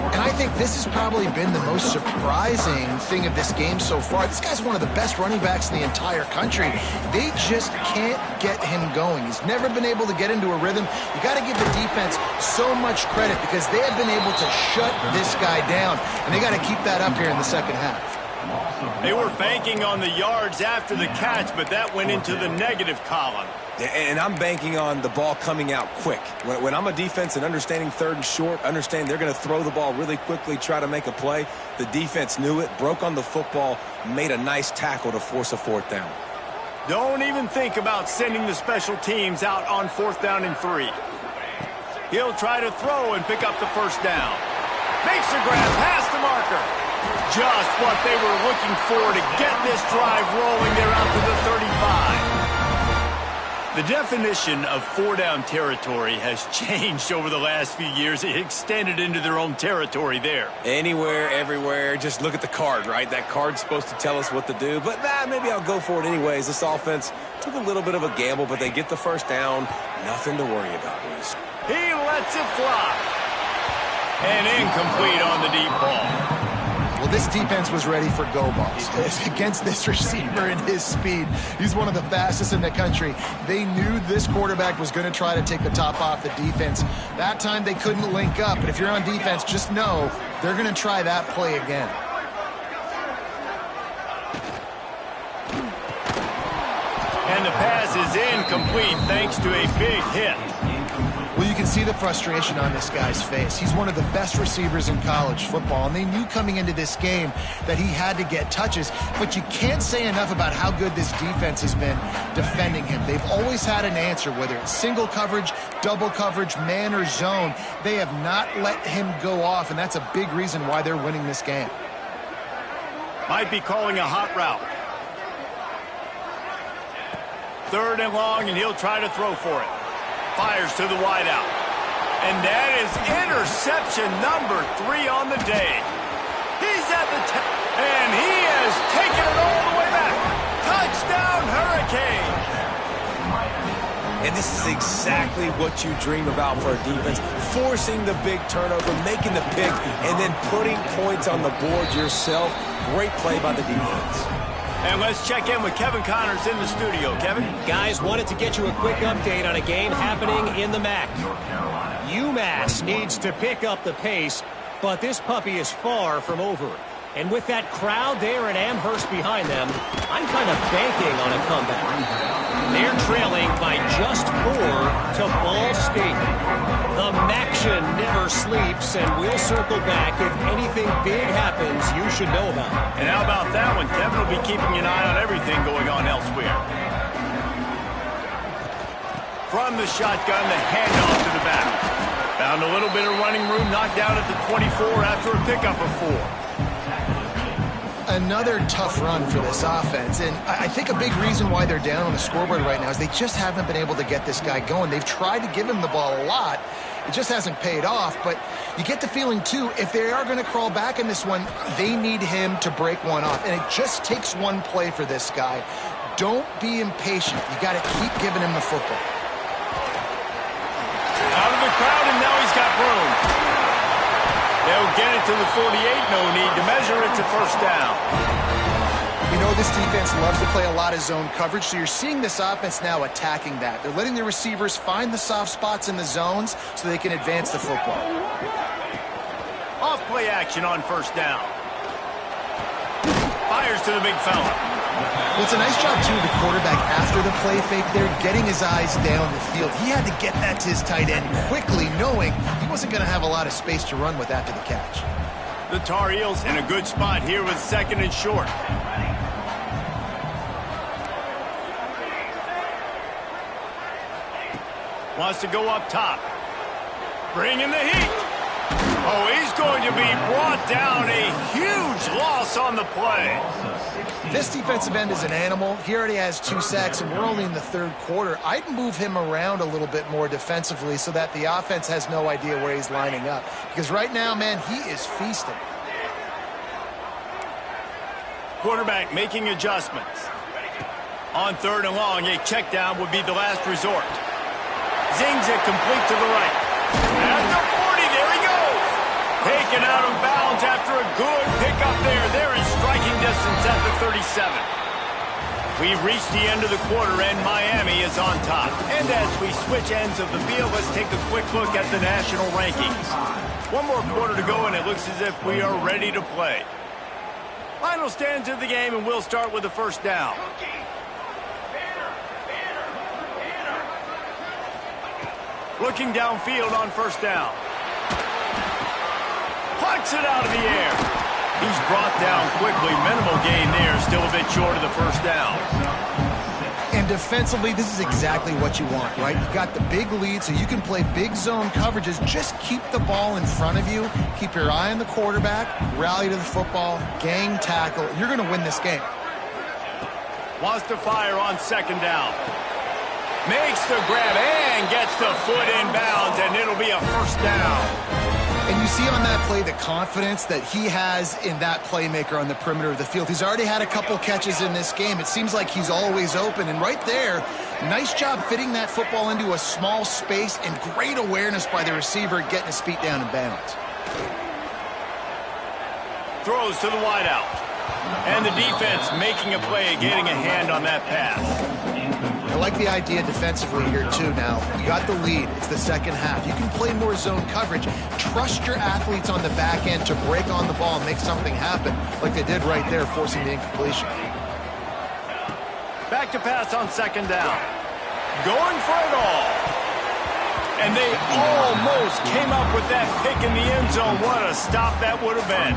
And I think this has probably been the most surprising thing of this game so far. This guy's one of the best running backs in the entire country. They just can't get him going. He's never been able to get into a rhythm. You got to give the defense so much credit because they have been able to shut this guy down, and they got to keep that up here in the second half. They were banking on the yards after the catch, but that went into the negative column. And I'm banking on the ball coming out quick. When I'm a defense and understanding third and short, understand they're going to throw the ball really quickly, try to make a play. The defense knew it, broke on the football, made a nice tackle to force a fourth down. Don't even think about sending the special teams out on 4th down and 3. He'll try to throw and pick up the first down. Makes a grab past the marker. Just what they were looking for to get this drive rolling. They're out to the 35. The definition of 4-down territory has changed over the last few years. It extended into their own territory there. Anywhere, everywhere, just look at the card, right? That card's supposed to tell us what to do, but maybe I'll go for it anyways. This offense took a little bit of a gamble, but they get the first down. Nothing to worry about, Reese. He lets it fly. And incomplete on the deep ball. Well, this defense was ready for go balls. Against this receiver and his speed, he's one of the fastest in the country. They knew this quarterback was going to try to take the top off the defense. That time they couldn't link up, but if you're on defense, just know they're going to try that play again. And the pass is incomplete thanks to a big hit. Well, you can see the frustration on this guy's face. He's one of the best receivers in college football, and they knew coming into this game that he had to get touches, but you can't say enough about how good this defense has been defending him. They've always had an answer, whether it's single coverage, double coverage, man or zone. They have not let him go off, and that's a big reason why they're winning this game. Might be calling a hot route. 3rd and long, and he'll try to throw for it. Fires to the wideout. And that is interception number 3 on the day. He's at the 10, and he has taken it all the way back. Touchdown, Hurricane! And this is exactly what you dream about for a defense. Forcing the big turnover, making the pick, and then putting points on the board yourself. Great play by the defense. And let's check in with Kevin Connors in the studio. Kevin? Guys, wanted to get you a quick update on a game happening in the MAC. UMass needs to pick up the pace, but this puppy is far from over. And with that crowd there at Amherst behind them, I'm kind of banking on a comeback. They're trailing by just 4 to Ball State. The Maction never sleeps, and we'll circle back if anything big happens you should know about. And how about that one? Kevin will be keeping an eye on everything going on elsewhere. From the shotgun, the handoff to the back. Found a little bit of running room, knocked down at the 24 after a pickup of 4. Another tough run for this offense, and I think a big reason why they're down on the scoreboard right now is they just haven't been able to get this guy going. They've tried to give him the ball a lot. It just hasn't paid off, but you get the feeling, too, if they are going to crawl back in this one, they need him to break one off, and it just takes one play for this guy. Don't be impatient. You got to keep giving him the football. Out of the crowd, and now he's got room. They'll get it to the 48, no need to measure it to first down. You know, this defense loves to play a lot of zone coverage, so you're seeing this offense now attacking that. They're letting the receivers find the soft spots in the zones so they can advance the football. Off play action on first down. Fires to the big fella. Well, it's a nice job, too, of the quarterback after the play fake there, getting his eyes down the field. He had to get that to his tight end quickly, knowing he wasn't going to have a lot of space to run with after the catch. The Tar Heels in a good spot here with 2nd and short. Wants to go up top. Bring in the heat. Oh, he's going to be brought down. A huge loss on the play. This defensive end is an animal. He already has 2 sacks, and we're only in the 3rd quarter. I'd move him around a little bit more defensively so that the offense has no idea where he's lining up. Because right now, man, he is feasting. Quarterback making adjustments. On 3rd and long, a check down would be the last resort. Zings it complete to the right. At the 40, there he goes. Taken out of bounds after a good pickup there. They're in striking distance at the 37. We've reached the end of the quarter, and Miami is on top. And as we switch ends of the field, let's take a quick look at the national rankings. 1 more quarter to go, and it looks as if we are ready to play. Final stands of the game, and we'll start with the first down. Looking downfield on first down. Plucks it out of the air. He's brought down quickly. Minimal gain there. Still a bit short of the first down. And defensively, this is exactly what you want, right? You got the big lead, so you can play big zone coverages. Just keep the ball in front of you. Keep your eye on the quarterback. Rally to the football. Gang tackle. You're going to win this game. Wants to fire on second down. Makes the grab and gets the foot in bounds, and it'll be a first down. And you see on that play the confidence that he has in that playmaker on the perimeter of the field. He's already had a couple catches in this game. It seems like he's always open. And right there, nice job fitting that football into a small space, and great awareness by the receiver getting his feet down in bounds. Throws to the wideout. And the defense making a play, getting a hand on that pass. I like the idea defensively here, too, now. You got the lead. It's the second half. You can play more zone coverage. Trust your athletes on the back end to break on the ball and make something happen, like they did right there, forcing the incompletion. Back to pass on second down. Going for it all. And they almost came up with that pick in the end zone. What a stop that would have been.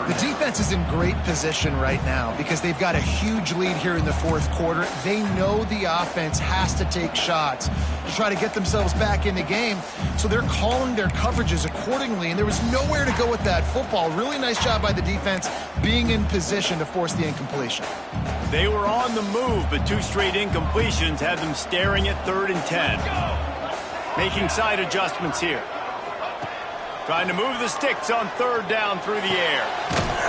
The defense is in great position right now because they've got a huge lead here in the 4th quarter. They know the offense has to take shots to try to get themselves back in the game, so they're calling their coverages accordingly, and there was nowhere to go with that football. Really nice job by the defense being in position to force the incompletion. They were on the move, but 2 straight incompletions had them staring at 3rd and 10. Making side adjustments here. Trying to move the sticks on 3rd down through the air.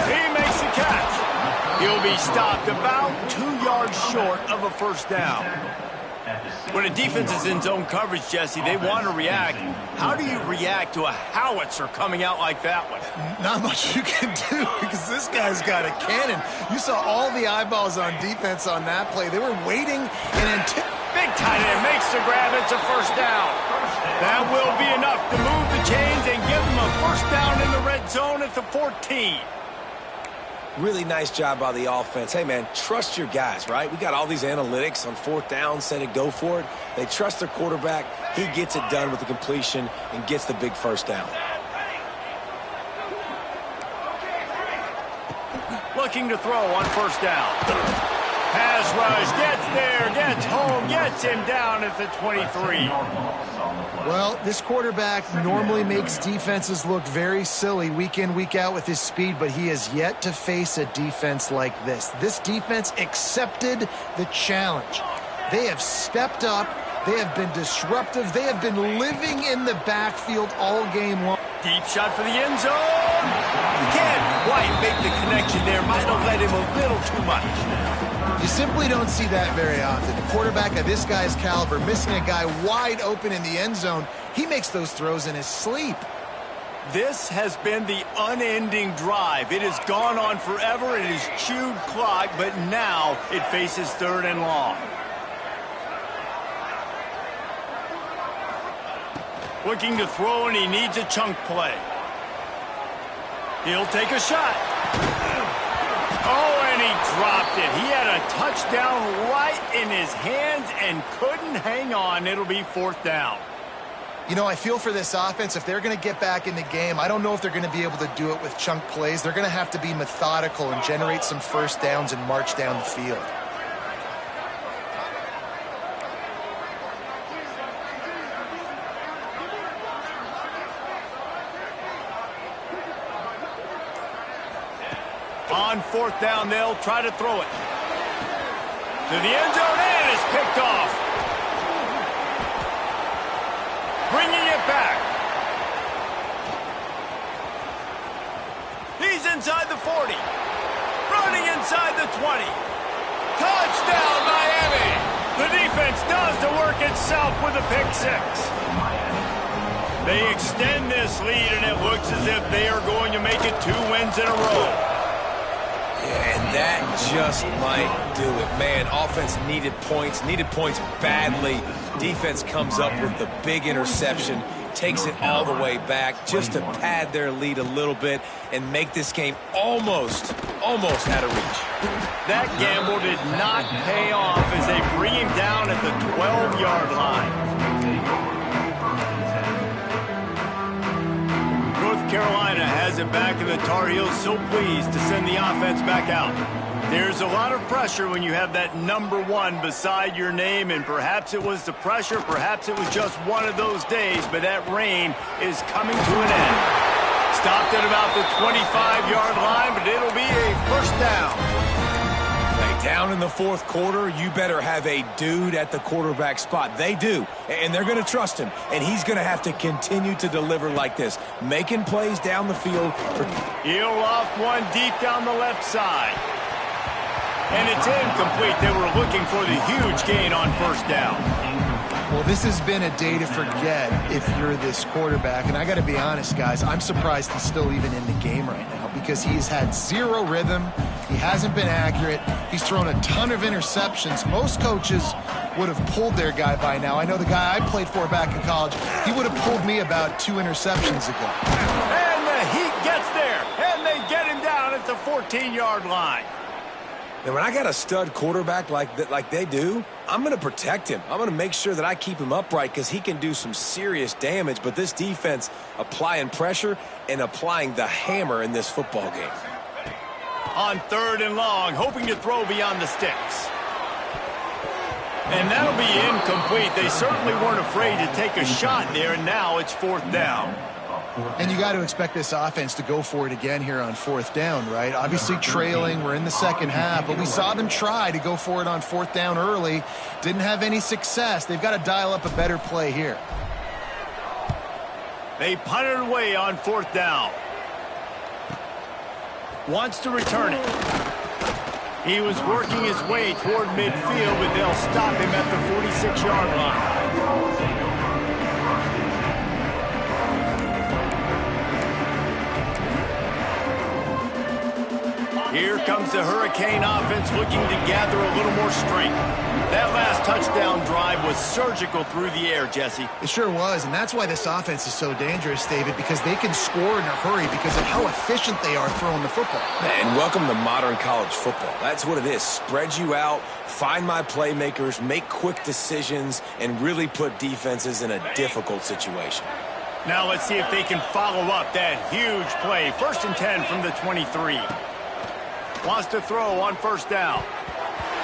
He makes the catch. He'll be stopped about 2 yards short of a first down. When a defense is in zone coverage, Jesse, they want to react. How do you react to a howitzer coming out like that one? Not much you can do because this guy's got a cannon. You saw all the eyeballs on defense on that play. They were waiting and anticipating. Big tight end makes the grab. It's a first down. That will be enough to move the chains and give them a first down in the red zone at the 14. Really nice job by the offense. Hey, man, trust your guys, right? We got all these analytics on 4th down, set it, go for it. They trust their quarterback. He gets it done with the completion and gets the big first down. Looking to throw on first down. Pass rush, gets there, gets home, gets him down at the 23. Well, this quarterback normally makes defenses look very silly week in, week out with his speed, but he has yet to face a defense like this. This defense accepted the challenge. They have stepped up. They have been disruptive. They have been living in the backfield all game long. Deep shot for the end zone. Can't quite make the connection there. Might have led him a little too much. You simply don't see that very often. A quarterback of this guy's caliber missing a guy wide open in the end zone. He makes those throws in his sleep. This has been the unending drive. It has gone on forever. It has chewed clock, but now it faces 3rd and long. Looking to throw, and he needs a chunk play. He'll take a shot. Oh, and he dropped it. He had a touchdown right in his hands and couldn't hang on. It'll be 4th down. You know, I feel for this offense, if they're going to get back in the game, I don't know if they're going to be able to do it with chunk plays. They're going to have to be methodical and generate some first downs and march down the field. On fourth down, they'll try to throw it. To the end zone, and it's picked off. Bringing it back. He's inside the 40. Running inside the 20. Touchdown, Miami. The defense does the work itself with a pick six. They extend this lead, and it looks as if they are going to make it 2 wins in a row. Yeah, and that just might do it. Man, offense needed points badly. Defense comes up with the big interception, takes it all the way back just to pad their lead a little bit and make this game almost out of reach. That gamble did not pay off as they bring him down at the 12-yard line. North Carolina has it back, and the Tar Heels so pleased to send the offense back out. There's a lot of pressure when you have that number 1 beside your name, and perhaps it was the pressure, perhaps it was just one of those days, but that rain is coming to an end. Stopped at about the 25-yard line, but it'll be a first down. Down in the fourth quarter, you better have a dude at the quarterback spot. They do, and they're going to trust him, and he's going to have to continue to deliver like this, making plays down the field. He'll loft one deep down the left side. And it's incomplete. They were looking for the huge gain on first down. Well, this has been a day to forget if you're this quarterback. And I got to be honest, guys, I'm surprised he's still even in the game right now because he's had 0 rhythm. He hasn't been accurate. He's thrown a ton of interceptions. Most coaches would have pulled their guy by now. I know the guy I played for back in college, he would have pulled me about 2 interceptions ago. And the heat gets there, and they get him down at the 14-yard line. And when I got a stud quarterback like they do, I'm going to protect him. I'm going to make sure that I keep him upright because he can do some serious damage. But this defense applying pressure and applying the hammer in this football game. On 3rd and long, hoping to throw beyond the sticks. And that'll be incomplete. They certainly weren't afraid to take a shot there, and now it's 4th down. And you got to expect this offense to go for it again here on 4th down, right? Obviously trailing, we're in the second half, but we saw them try to go for it on 4th down early. Didn't have any success. They've got to dial up a better play here. They punted away on 4th down. Wants to return it. He was working his way toward midfield, but they'll stop him at the 46-yard line. Here comes the Hurricane offense looking to gather a little more strength. That last touchdown drive was surgical through the air, Jesse. It sure was, and that's why this offense is so dangerous, David, because they can score in a hurry because of how efficient they are throwing the football. And welcome to modern college football. That's what it is. Spread you out, find my playmakers, make quick decisions, and really put defenses in a difficult situation. Now let's see if they can follow up that huge play. 1st and 10 from the 23. Wants to throw on 1st down.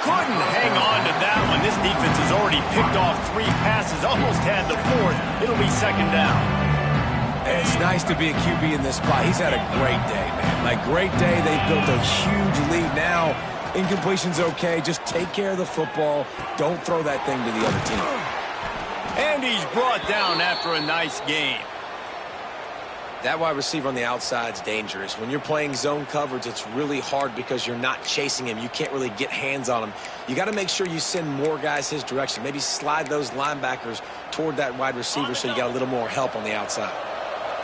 Couldn't hang on to that one. This defense has already picked off 3 passes, almost had the 4th. It'll be 2nd down. And it's nice to be a QB in this spot. He's had a great day, man. Like, great day. They've built a huge lead now. Incompletion's okay. Just take care of the football. Don't throw that thing to the other team. And he's brought down after a nice game. That wide receiver on the outside is dangerous. When you're playing zone coverage, it's really hard because you're not chasing him. You can't really get hands on him. You got to make sure you send more guys his direction. Maybe slide those linebackers toward that wide receiver so you got a little more help on the outside.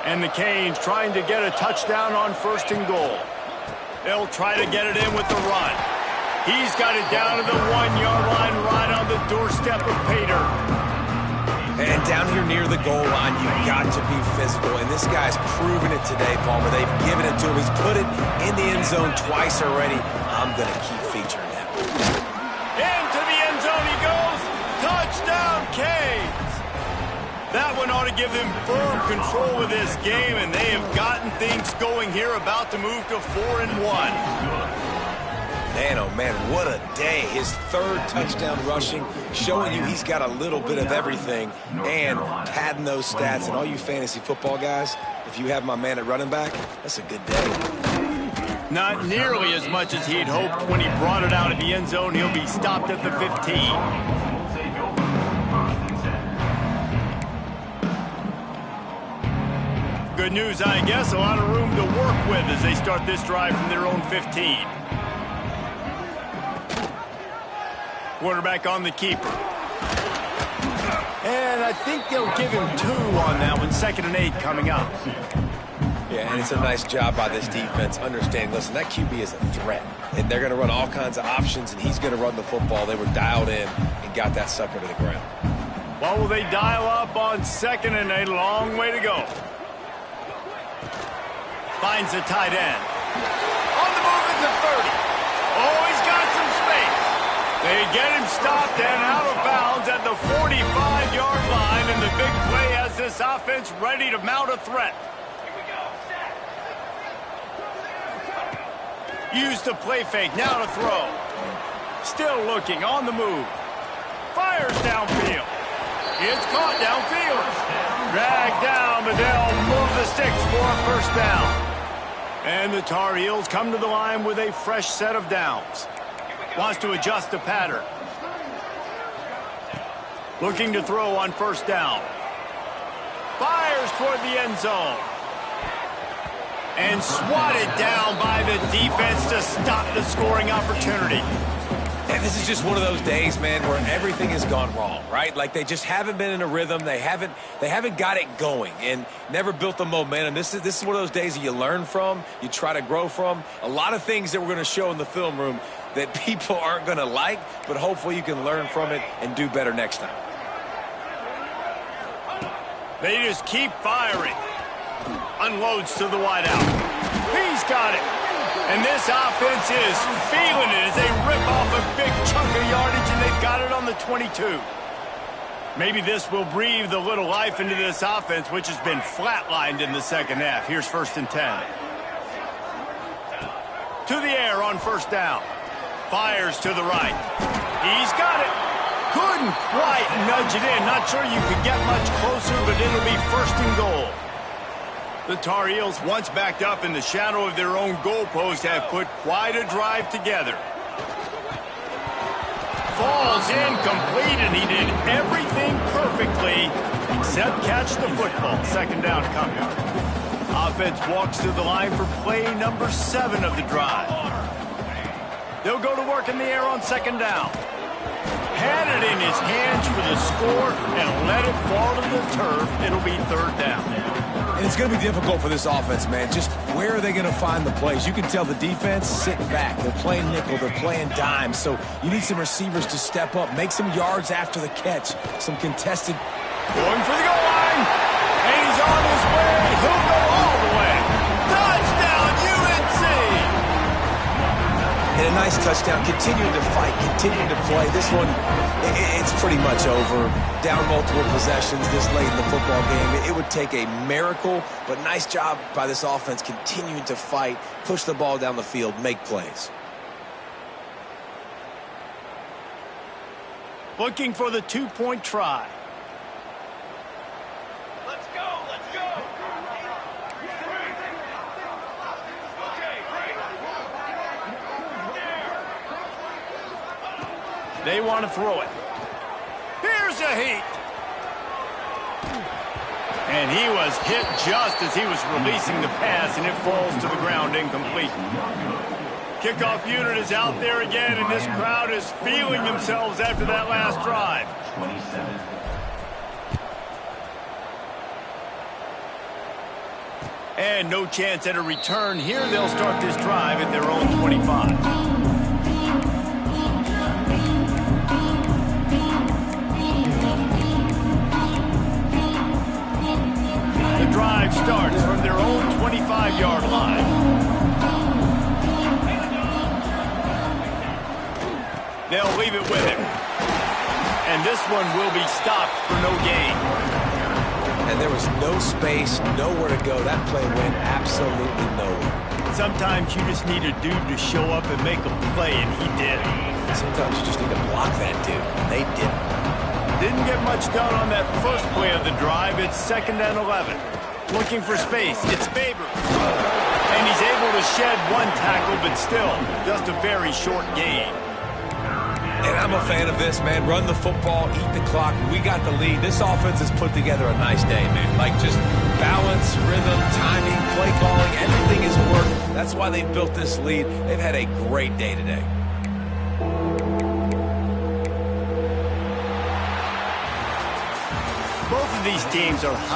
And the Canes trying to get a touchdown on 1st and goal. They'll try to get it in with the run. He's got it down to the 1-yard line right on the doorstep of Pater. And down here near the goal line, you've got to be physical. And this guy's proven it today, Palmer. They've given it to him. He's put it in the end zone twice already. I'm going to keep featuring him. Into the end zone he goes. Touchdown, Canes. That one ought to give them firm control of this game, and they have gotten things going here, about to move to 4-1. Man, oh man, what a day. His 3rd touchdown rushing, showing you he's got a little bit of everything, and padding those stats. And all you fantasy football guys, if you have my man at running back, that's a good day. Not nearly as much as he'd hoped when he brought it out of the end zone. He'll be stopped at the 15. Good news, I guess. A lot of room to work with as they start this drive from their own 15. Quarterback on the keeper. And I think they'll give him 2 on that one. 2nd and 8 coming up. Yeah, and it's a nice job by this defense understanding, listen, that QB is a threat. And they're going to run all kinds of options, and he's going to run the football. They were dialed in and got that sucker to the ground. What will they dial up on 2nd and 8? Long way to go. Finds the tight end. On the move at the 30. Oh, he's got some space. They get him stopped and out of bounds at the 45-yard line, and the big play has this offense ready to mount a threat. Use the play fake, now to throw. Still looking, on the move. Fires downfield. It's caught downfield. Dragged down, but they'll move the sticks for a first down. And the Tar Heels come to the line with a fresh set of downs. Wants to adjust the pattern. Looking to throw on first down. Fires toward the end zone. And swatted down by the defense to stop the scoring opportunity. And this is just one of those days, man, where everything has gone wrong, right? Like they just haven't been in a rhythm. They haven't got it going and never built the momentum. This is one of those days that you learn from, you try to grow from. A lot of things that we're going to show in the film room that people aren't going to like, but hopefully you can learn from it and do better next time. They just keep firing. Unloads to the wideout. He's got it. And this offense is feeling it as they rip off a big chunk of yardage, and they've got it on the 22. Maybe this will breathe a little life into this offense, which has been flatlined in the second half. Here's 1st and 10. To the air on first down. Fires to the right. He's got it. Couldn't quite nudge it in. Not sure you could get much closer, but it'll be 1st and goal. The Tar Heels, once backed up in the shadow of their own goalpost, have put quite a drive together. Falls incomplete, and he did everything perfectly except catch the football. 2nd down coming. Offense walks to the line for play number 7 of the drive. They'll go to work in the air on 2nd down. Had it in his hands for the score and let it fall to the turf. It'll be 3rd down. And it's going to be difficult for this offense, man. Just where are they going to find the plays? You can tell the defense sitting back. They're playing nickel. They're playing dime. So you need some receivers to step up, make some yards after the catch, some contested. Going for the goal line. And he's on his way. He'll go all the way. Touchdown, UNC! And a nice touchdown. Continuing to fight, continuing to play. This one, it's pretty much over. Down multiple possessions this late in the football game. It would take a miracle, but nice job by this offense continuing to fight, push the ball down the field, make plays. Looking for the 2-point try. Let's go, let's go. They want to throw it. Here's a heat. And he was hit just as he was releasing the pass, and it falls to the ground incomplete. Kickoff unit is out there again, and this crowd is feeling themselves after that last drive. 27. And no chance at a return here. They'll start this drive at their own 25. The drive starts from their own 25-yard line. They'll leave it with him. And this one will be stopped for no gain. And there was no space, nowhere to go. That play went absolutely nowhere. Sometimes you just need a dude to show up and make a play, and he did. Sometimes you just need to block that dude, and they didn't. Didn't get much done on that first play of the drive. It's 2nd and 11. Looking for space. It's Faber. And he's able to shed one tackle, but still, just a very short gain. And I'm a fan of this, man. Run the football, eat the clock. We got the lead. This offense has put together a nice day, man. Like just balance, rhythm, timing, play calling, everything has worked. That's why they've built this lead. They've had a great day today. Both of these teams are high